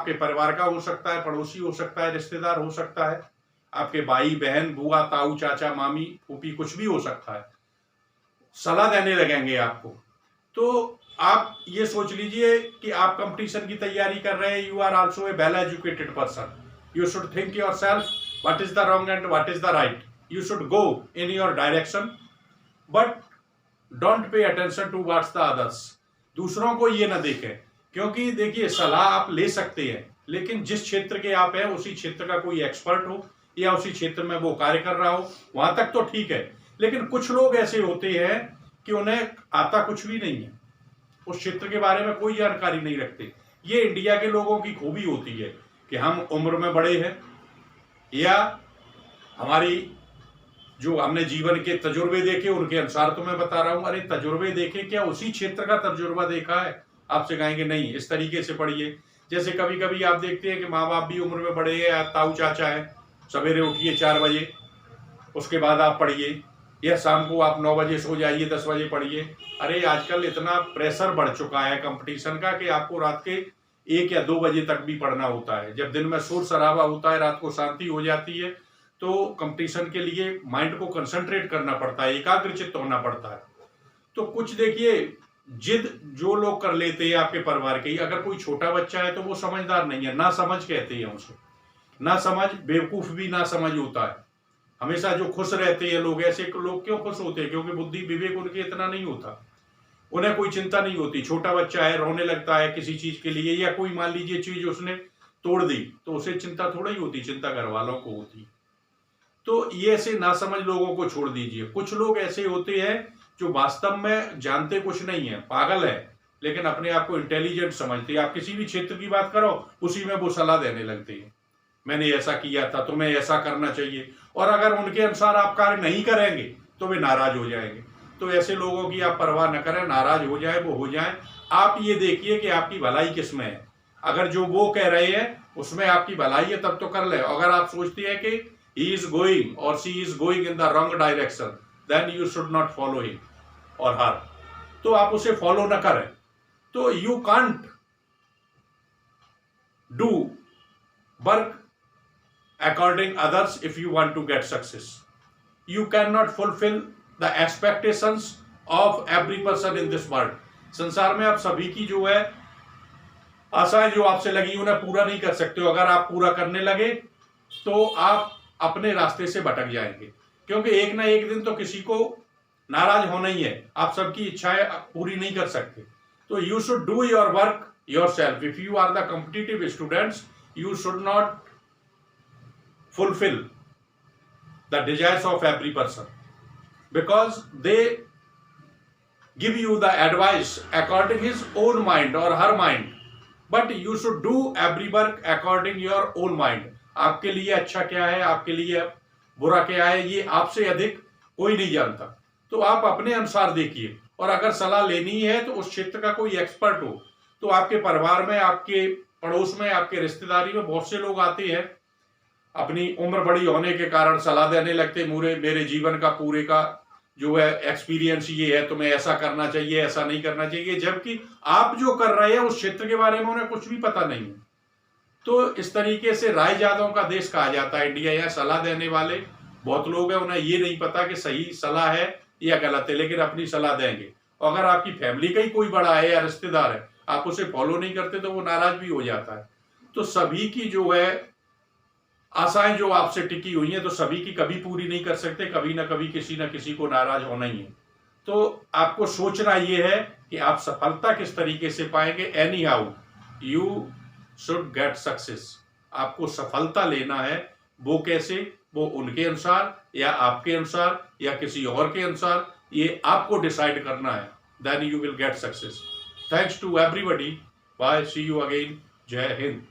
आपके परिवार का हो सकता है, पड़ोसी हो सकता है, रिश्तेदार हो सकता है, आपके भाई बहन बुआ ताऊ चाचा मामी फूफी कुछ भी हो सकता है, सलाह देने लगेंगे आपको। तो आप ये सोच लीजिए कि आप कंपटीशन की तैयारी कर रहे हैं, you are also a well educated person, you should think your self what is the wrong and what is the right, you should go in your direction but don't pay attention to what's the others. दूसरों को ये ना देखें, क्योंकि देखिए सलाह आप ले सकते हैं, लेकिन जिस क्षेत्र के आप हैं उसी क्षेत्र का कोई एक्सपर्ट हो या उसी क्षेत्र में वो कार्य कर रहा हो, वहां तक तो ठीक है। लेकिन कुछ लोग ऐसे होते हैं कि उन्हें आता कुछ भी नहीं है, उस क्षेत्र के बारे में कोई जानकारी नहीं रखते। ये इंडिया के लोगों की खूबी होती है कि हम उम्र में बड़े हैं या हमारी जो हमने जीवन के तजुर्बे देखे उनके अनुसार तो मैं बता रहा हूं। अरे तजुर्बे देखे क्या, उसी क्षेत्र का तजुर्बा देखा है? आपसे कहेंगे नहीं, इस तरीके से पढ़िए। जैसे कभी कभी आप देखते हैं कि माँ बाप भी उम्र में बड़े हैं या ताऊ चाचा है, सवेरे उठिए 4 बजे, उसके बाद आप पढ़िए, या शाम को आप 9 बजे सो जाइए 10 बजे पढ़िए। अरे आजकल इतना प्रेशर बढ़ चुका है कंपटीशन का कि आपको रात के 1 या 2 बजे तक भी पढ़ना होता है। जब दिन में शोर शराबा होता है, रात को शांति हो जाती है, तो कंपटीशन के लिए माइंड को कंसंट्रेट करना पड़ता है, एकाग्रचित्त होना पड़ता है। तो कुछ देखिए जिद जो लोग कर लेते हैं आपके परिवार के ही, अगर कोई छोटा बच्चा है तो वो समझदार नहीं है, ना समझ कहते हैं उसे। ना समझ, बेवकूफ भी ना समझ होता है। हमेशा जो खुश रहते हैं लोग, ऐसे लोग क्यों खुश होते हैं? क्योंकि बुद्धि विवेक उनके इतना नहीं होता, उन्हें कोई चिंता नहीं होती। छोटा बच्चा है, रोने लगता है किसी चीज के लिए, या कोई मान लीजिए चीज उसने तोड़ दी तो उसे चिंता थोड़ा ही होती, चिंता घर वालों को होती। तो ये ऐसे नासमझ लोगों को छोड़ दीजिए। कुछ लोग ऐसे होते हैं जो वास्तव में जानते कुछ नहीं है, पागल है, लेकिन अपने आप को इंटेलिजेंट समझते हैं। आप किसी भी क्षेत्र की बात करो, उसी में वो सलाह देने लगते हैं, मैंने ऐसा किया था, तुम्हें ऐसा करना चाहिए। और अगर उनके अनुसार आप कार्य नहीं करेंगे तो वे नाराज हो जाएंगे। तो ऐसे लोगों की आप परवाह न करें, नाराज हो जाए वो हो जाए। आप ये देखिए कि आपकी भलाई किस में है। अगर जो वो कह रहे हैं उसमें आपकी भलाई है तब तो कर ले। अगर आप सोचते हैं कि he is going or she is going in the wrong direction, then you should not follow him or her, तो आप उसे फॉलो न करें। तो you can't do work according others if you want to get success. You cannot fulfill the expectations of every person in this world. संसार में आप सभी की जो है आशाएं जो आपसे लगी उन्हें पूरा नहीं कर सकते हो। अगर आप पूरा करने लगे तो आप अपने रास्ते से भटक जाएंगे, क्योंकि एक ना एक दिन तो किसी को नाराज होना ही है। आप सबकी इच्छाएं पूरी नहीं कर सकते। तो you should do your work yourself. If you are the competitive students, you should not fulfill the desires of every person, because they give you the advice according his own mind or her mind, but you should do every work according your own mind. आपके लिए अच्छा क्या है, आपके लिए बुरा क्या है, ये आपसे अधिक कोई नहीं जानता। तो आप अपने अनुसार देखिए, और अगर सलाह लेनी है तो उस क्षेत्र का कोई एक्सपर्ट हो। तो आपके परिवार में, आपके पड़ोस में, आपके रिश्तेदारी में बहुत से लोग आते हैं, अपनी उम्र बड़ी होने के कारण सलाह देने लगते, मेरे जीवन का पूरे का जो है एक्सपीरियंस ये है, तुम्हें ऐसा करना चाहिए, ऐसा नहीं करना चाहिए, जबकि आप जो कर रहे हैं उस क्षेत्र के बारे में उन्हें कुछ भी पता नहीं है। तो इस तरीके से रायजादों का देश कहा जाता है इंडिया। यहाँ सलाह देने वाले बहुत लोग हैं, उन्हें ये नहीं पता कि सही सलाह है या गलत है, लेकिन अपनी सलाह देंगे। और अगर आपकी फैमिली का ही कोई बड़ा है या रिश्तेदार है, आप उसे फॉलो नहीं करते तो वो नाराज भी हो जाता है। तो सभी की जो है आशाएं जो आपसे टिकी हुई हैं, तो सभी की कभी पूरी नहीं कर सकते, कभी ना कभी किसी ना किसी को नाराज होना ही है। तो आपको सोचना यह है कि आप सफलता किस तरीके से पाएंगे। Any how you should get success. आपको सफलता लेना है, वो कैसे, वो उनके अनुसार या आपके अनुसार या किसी और के अनुसार, ये आपको डिसाइड करना है। Then you will get success. Thanks to everybody. Bye, see you again. जय हिंद।